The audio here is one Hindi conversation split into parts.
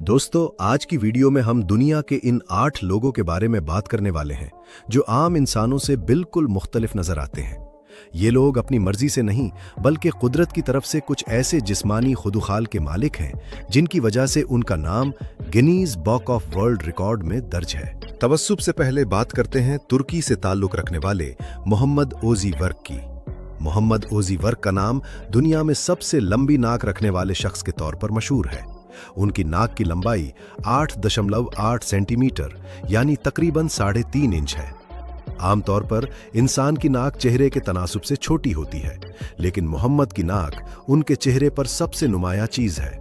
दोस्तों, आज की वीडियो में हम दुनिया के इन 8 लोगों के बारे में बात करने वाले हैं जो आम इंसानों से बिल्कुल मुख्तलिफ नजर आते हैं। ये लोग अपनी मर्जी से नहीं बल्कि कुदरत की तरफ से कुछ ऐसे जिस्मानी खुदुखाल के मालिक हैं जिनकी वजह से उनका नाम Guinness book of world record में दर्ज है। तवस्सुब से पहले बात करते हैं तुर्की से ताल्लुक रखने वाले मोहम्मद ओजी वर्क की। मोहम्मद ओजी वर्क का नाम दुनिया में सबसे लंबी नाक रखने वाले शख्स के तौर पर मशहूर है। उनकी नाक की लंबाई 8.8 सेंटीमीटर यानी तकरीबन 3.5 इंच है। आमतौर पर इंसान की नाक चेहरे के तनासुब से छोटी होती है, लेकिन मोहम्मद की नाक उनके चेहरे पर सबसे नुमाया चीज है।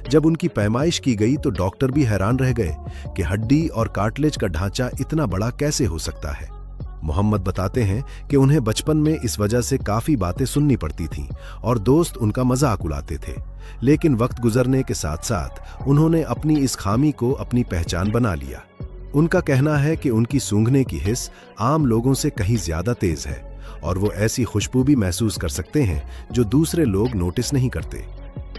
जब उनकी पैमाइश की गई तो डॉक्टर भी हैरान रह गए कि हड्डी और कार्टिलेज का ढांचा इतना बड़ा कैसे हो सकता है। मोहम्मद बताते हैं कि उन्हें बचपन में इस वजह से काफी बातें सुननी पड़ती थीं और दोस्त उनका मजाक उड़ाते थे, लेकिन वक्त गुजरने के साथ साथ उन्होंने अपनी इस खामी को अपनी पहचान बना लिया। उनका कहना है कि उनकी सूंघने की हिस्स आम लोगों से कहीं ज्यादा तेज है और वो ऐसी खुशबू भी महसूस कर सकते हैं जो दूसरे लोग नोटिस नहीं करते।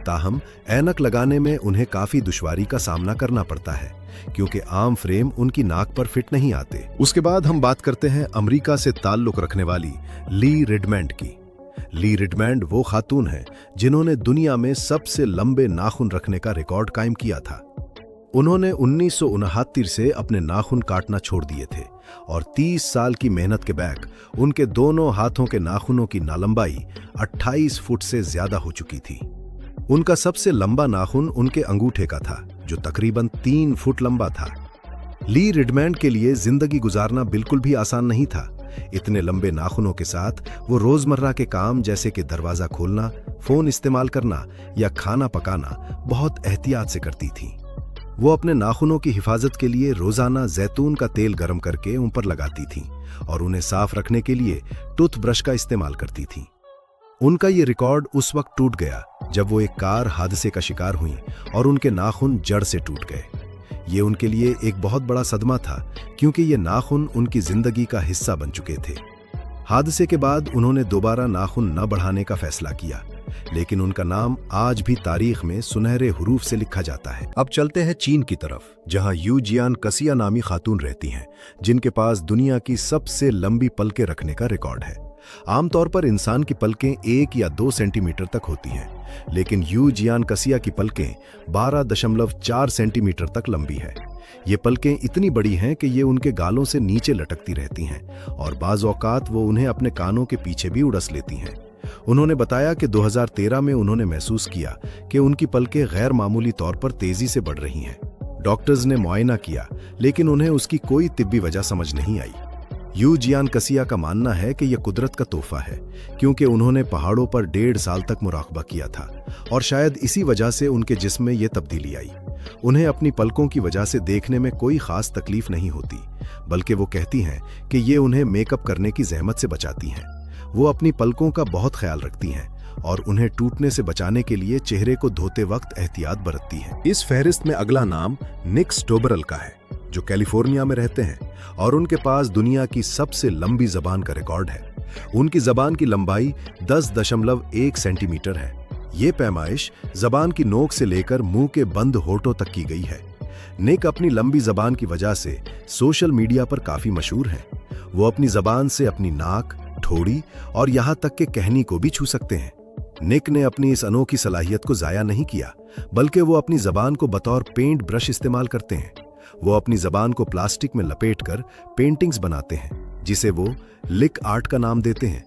ताहम ऐनक लगाने में उन्हें काफी दुश्वारी का सामना करना पड़ता है क्योंकि आम फ्रेम उनकी नाक पर फिट नहीं आते। उसके बाद हम बात करते हैं अमेरिका से ताल्लुक रखने वाली ली रिडमैंड की। ली रिडमैंड वो खातून है जिन्होंने दुनिया में सबसे लंबे नाखून रखने का रिकॉर्ड कायम किया था। उन्होंने 1969 से अपने नाखून काटना छोड़ दिए थे और 30 साल की मेहनत के बैक उनके दोनों हाथों के नाखूनों की नालंबाई 28 फुट से ज्यादा हो चुकी थी। उनका सबसे लंबा नाखून उनके अंगूठे का था जो तकरीबन 3 फुट लंबा था। ली रिडमैंड के लिए जिंदगी गुजारना बिल्कुल भी आसान नहीं था। इतने लंबे नाखूनों के साथ वो रोजमर्रा के काम जैसे कि दरवाजा खोलना, फोन इस्तेमाल करना या खाना पकाना बहुत एहतियात से करती थीं। वो अपने नाखूनों की हिफाजत के लिए रोजाना जैतून का तेल गर्म करके उन पर लगाती थीं और उन्हें साफ रखने के लिए टूथब्रश का इस्तेमाल करती थीं। उनका ये रिकॉर्ड उस वक्त टूट गया जब वो एक कार हादसे का शिकार हुई और उनके नाखून जड़ से टूट गए। ये उनके लिए एक बहुत बड़ा सदमा था क्योंकि ये नाखून उनकी जिंदगी का हिस्सा बन चुके थे। हादसे के बाद उन्होंने दोबारा नाखून न बढ़ाने का फैसला किया, लेकिन उनका नाम आज भी तारीख में सुनहरे हुरूफ से लिखा जाता है। अब चलते हैं चीन की तरफ, जहां यू जियान कसिया नामी खातून रहती हैं जिनके पास दुनिया की सबसे लंबी पलकें रखने का रिकॉर्ड है। आमतौर पर इंसान की पलकें 1 या 2 सेंटीमीटर तक होती हैं, लेकिन यू जियान कसिया की पलकें 12.4 सेंटीमीटर तक लंबी है। ये पलकें इतनी बड़ी हैं कि ये उनके गालों से नीचे लटकती रहती हैं और बाज़ औक़ात वो उन्हें अपने कानों के पीछे भी उड़स लेती हैं। उन्होंने बताया कि 2013 में उन्होंने महसूस किया कि उनकी पलकें गैर मामूली तौर पर तेजी से बढ़ रही हैं। डॉक्टर्स ने मुआयना किया, लेकिन उन्हें उसकी कोई तिब्बी वजह समझ नहीं आई। यू जियान कसिया का मानना है कि यह कुदरत का तोहफा है क्योंकि उन्होंने पहाड़ों पर 1.5 साल तक मुराकबा किया था और शायद इसी वजह से उनके जिस्म में यह तब्दीली आई। उन्हें अपनी पलकों की वजह से देखने में कोई खास तकलीफ नहीं होती, बल्कि वो कहती हैं कि ये उन्हें मेकअप करने की जहमत से बचाती हैं। वो अपनी पलकों का बहुत ख्याल रखती हैं और उन्हें टूटने से बचाने के लिए चेहरे को धोते वक्त एहतियात बरतती हैं। इस फहरिस्त में अगला नाम निक स्टोबरल का है, जो कैलिफोर्निया में रहते हैं और उनके पास दुनिया की सबसे लंबी जबान का रिकॉर्ड है। उनकी जबान की लंबाई 10.1 सेंटीमीटर है। ये पैमाइश जबान की नोक से लेकर मुंह के बंद होठों तक की गई है। निक अपनी लंबी जबान की वजह से सोशल मीडिया पर काफी मशहूर हैं। वो अपनी जबान से अपनी नाक, ठोड़ी और यहां तक के कहनी को भी छू सकते हैं। निक ने अपनी इस अनोखी सलाहियत को जाया नहीं किया, बल्कि वो अपनी जबान को बतौर पेंट ब्रश इस्तेमाल करते हैं। वो अपनी जबान को प्लास्टिक में लपेटकर पेंटिंग्स बनाते हैं, जिसे वो लिक आर्ट का नाम देते हैं।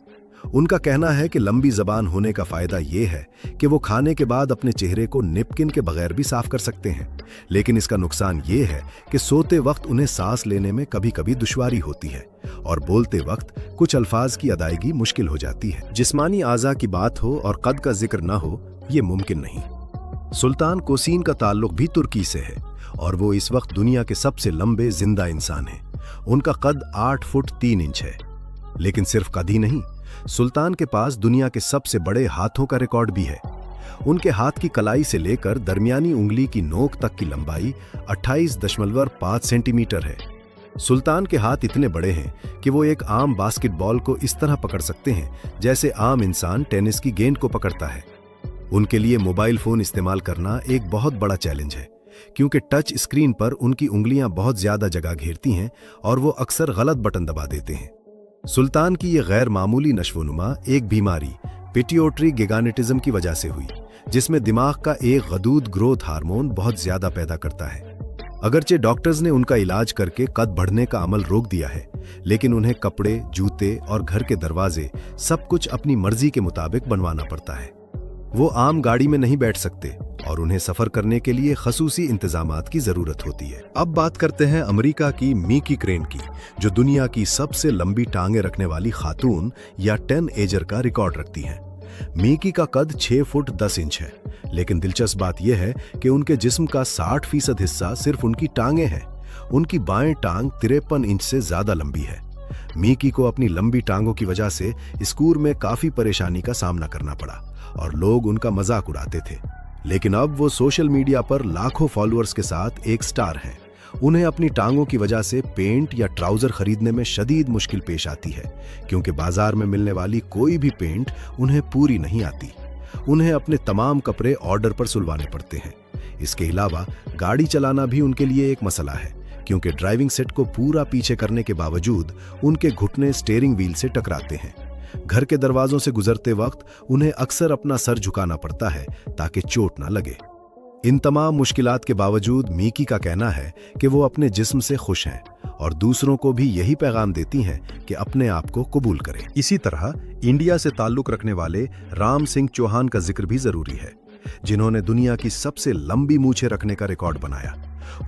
उनका कहना है कि लंबी जबान होने का फायदा ये है कि वो खाने के बाद अपने चेहरे को नेपकिन के बगैर भी साफ कर सकते हैं, लेकिन इसका नुकसान ये है कि सोते वक्त उन्हें सांस लेने में कभी कभी दुश्वारी होती है और बोलते वक्त कुछ अल्फाज की अदायगी मुश्किल हो जाती है। जिस्मानी आज़ा की बात हो और कद का जिक्र ना हो, ये मुमकिन नहीं। सुल्तान कोसीन का ताल्लुक भी तुर्की से है और वो इस वक्त दुनिया के सबसे लंबे जिंदा इंसान हैं। उनका कद 8 फुट 3 इंच है, लेकिन सिर्फ कद ही नहीं, सुल्तान के पास दुनिया के सबसे बड़े हाथों का रिकॉर्ड भी है। उनके हाथ की कलाई से लेकर दरमियानी उंगली की नोक तक की लंबाई 28.5 सेंटीमीटर है। सुल्तान के हाथ इतने बड़े हैं कि वो एक आम बास्केटबॉल को इस तरह पकड़ सकते हैं जैसे आम इंसान टेनिस की गेंद को पकड़ता है। उनके लिए मोबाइल फोन इस्तेमाल करना एक बहुत बड़ा चैलेंज है क्योंकि टच स्क्रीन पर उनकी उंगलियां बहुत ज्यादा जगह घेरती हैं और वो अक्सर गलत बटन दबा देते हैं। सुल्तान की ये गैर मामूली नश्वनुमा एक बीमारी पिट्यूटरी गिगानेटिज्म की वजह से हुई, जिसमें दिमाग का एक गदूद ग्रोथ हार्मोन बहुत ज्यादा पैदा करता है। अगरचे डॉक्टर्स ने उनका इलाज करके कद बढ़ने का अमल रोक दिया है, लेकिन उन्हें कपड़े, जूते और घर के दरवाजे सब कुछ अपनी मर्जी के मुताबिक बनवाना पड़ता है। वो आम गाड़ी में नहीं बैठ सकते और उन्हें सफर करने के लिए खसूसी इंतजामात की जरूरत होती है। अब बात करते हैं अमेरिका की मीकी क्रेन की, जो दुनिया की सबसे लंबी टांगे रखने वाली खातून या 10 एजर का रिकॉर्ड रखती हैं। मीकी का कद 6 फुट 10 इंच है, लेकिन दिलचस्प बात यह है कि उनके जिस्म का 60% हिस्सा सिर्फ उनकी टांगे हैं। उनकी बाएं टांग 53 इंच से ज्यादा लंबी है। मीकी को अपनी लंबी टांगों की वजह से स्कूल में काफी परेशानी का सामना करना पड़ा और लोग उनका मजाक उड़ाते थे, लेकिन अब वो सोशल मीडिया पर लाखों फॉलोअर्स के साथ एक स्टार हैं। उन्हें अपनी टांगों की वजह से पेंट या ट्राउजर खरीदने में शदीद मुश्किल पेश आती है, क्योंकि बाजार में मिलने वाली कोई भी पेंट उन्हें पूरी नहीं आती। उन्हें अपने तमाम कपड़े ऑर्डर पर सुलवाने पड़ते हैं। इसके अलावा गाड़ी चलाना भी उनके लिए एक मसला है, क्योंकि ड्राइविंग सेट को पूरा पीछे करने के बावजूद उनके घुटने स्टीयरिंग व्हील से टकराते हैं। घर के दरवाजों से गुजरते वक्त उन्हें अक्सर अपना सर झुकाना पड़ता है ताकि चोट ना लगे। इन तमाम मुश्किलात के बावजूद मीकी का कहना है कि वो अपने जिस्म से खुश हैं और दूसरों को भी यही पैगाम देती हैं कि अपने आप को कबूल करें। इसी तरह इंडिया से ताल्लुक रखने वाले राम सिंह चौहान का जिक्र भी जरूरी है, जिन्होंने दुनिया की सबसे लंबी मूछें रखने का रिकॉर्ड बनाया।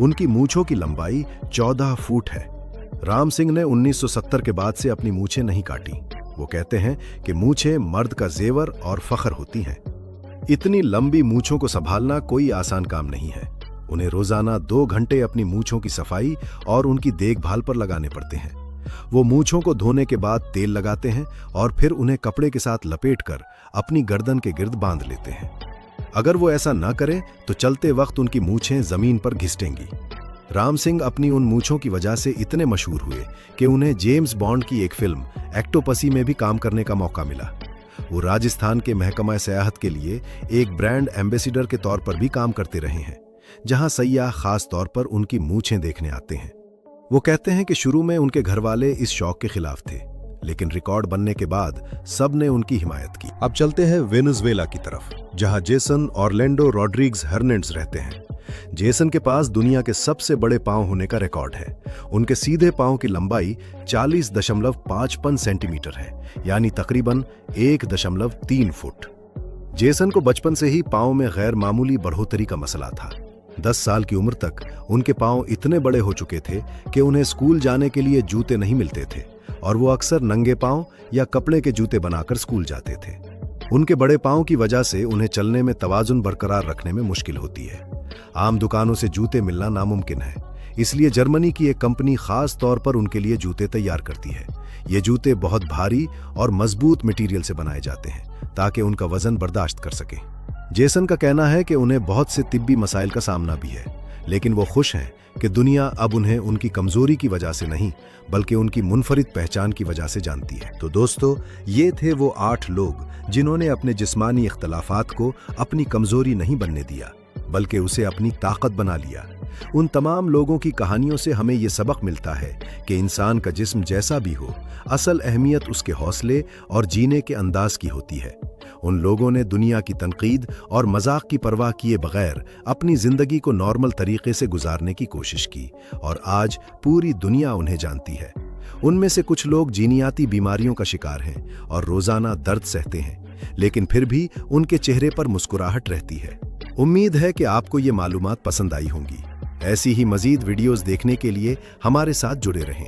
उनकी मूछों की लंबाई 14 फुट है। राम सिंह ने 1970 के बाद से अपनी मूछें नहीं काटी। वो कहते हैं कि मूछें मर्द का जेवर और फख्र होती हैं। इतनी लंबी मूछों को संभालना कोई आसान काम नहीं है। उन्हें रोजाना 2 घंटे अपनी मूछों की सफाई और उनकी देखभाल पर लगाने पड़ते हैं। वो मूछों को धोने के बाद तेल लगाते हैं और फिर उन्हें कपड़े के साथ लपेटकर अपनी गर्दन के गिर्द बांध लेते हैं। अगर वो ऐसा न करें तो चलते वक्त उनकी मूछें जमीन पर घिसटेंगी। राम सिंह अपनी उन मूछों की वजह से इतने मशहूर हुए कि उन्हें जेम्स बॉन्ड की एक फिल्म एक्टोपसी में भी काम करने का मौका मिला। वो राजस्थान के महकमा सयाहत के लिए एक ब्रांड एम्बेसडर के तौर पर भी काम करते रहे हैं, जहां सयाह खास तौर पर उनकी मूछें देखने आते हैं। वो कहते हैं कि शुरू में उनके घर वाले इस शौक के खिलाफ थे, लेकिन रिकॉर्ड बनने के बाद सब ने उनकी हिमायत की। अब चलते हैं वेनेजुएला की तरफ, जहां जेसन ऑरलैंडो रॉड्रिग्स हर्नांडेज रहते हैं। जेसन के पास दुनिया के सबसे बड़े पांव होने का रिकॉर्ड है। उनके सीधे पांव की लंबाई 40.55 सेंटीमीटर है, यानी तकरीबन 1.3 फुट। जेसन को बचपन से ही पांव में गैर मामूली बढ़ोतरी का मसला था। 10 साल की उम्र तक उनके पांव इतने बड़े हो चुके थे कि उन्हें स्कूल जाने के लिए जूते नहीं मिलते थे और वो अक्सर नंगे पांव या कपड़े के जूते बनाकर स्कूल जाते थे। उनके बड़े पांव की वजह से उन्हें चलने में तवाजुन बरकरार रखने में मुश्किल होती है। आम दुकानों से जूते मिलना नामुमकिन है, इसलिए जर्मनी की एक कंपनी खास तौर पर उनके लिए जूते तैयार करती है। ये जूते बहुत भारी और मजबूत मटेरियल से बनाए जाते हैं ताकि उनका वजन बर्दाश्त कर सके। जेसन का कहना है कि उन्हें बहुत से तिब्बी मसाइल का सामना भी है, लेकिन वो खुश हैं कि दुनिया अब उन्हें उनकी कमजोरी की वजह से नहीं बल्कि उनकी मुनफरिद पहचान की वजह से जानती है। तो दोस्तों, ये थे वो 8 लोग जिन्होंने अपने जिस्मानी इख्तलाफात को अपनी कमजोरी नहीं बनने दिया बल्कि उसे अपनी ताकत बना लिया। उन तमाम लोगों की कहानियों से हमें ये सबक मिलता है कि इंसान का जिस्म जैसा भी हो, असल अहमियत उसके हौसले और जीने के अंदाज की होती है। उन लोगों ने दुनिया की तनकीद और मजाक की परवाह किए बगैर अपनी जिंदगी को नॉर्मल तरीके से गुजारने की कोशिश की और आज पूरी दुनिया उन्हें जानती है। उनमें से कुछ लोग जीनियाती बीमारियों का शिकार हैं और रोजाना दर्द सहते हैं, लेकिन फिर भी उनके चेहरे पर मुस्कुराहट रहती है। उम्मीद है कि आपको ये मालूमात पसंद आई होंगी। ऐसी ही मजीद वीडियोस देखने के लिए हमारे साथ जुड़े रहें।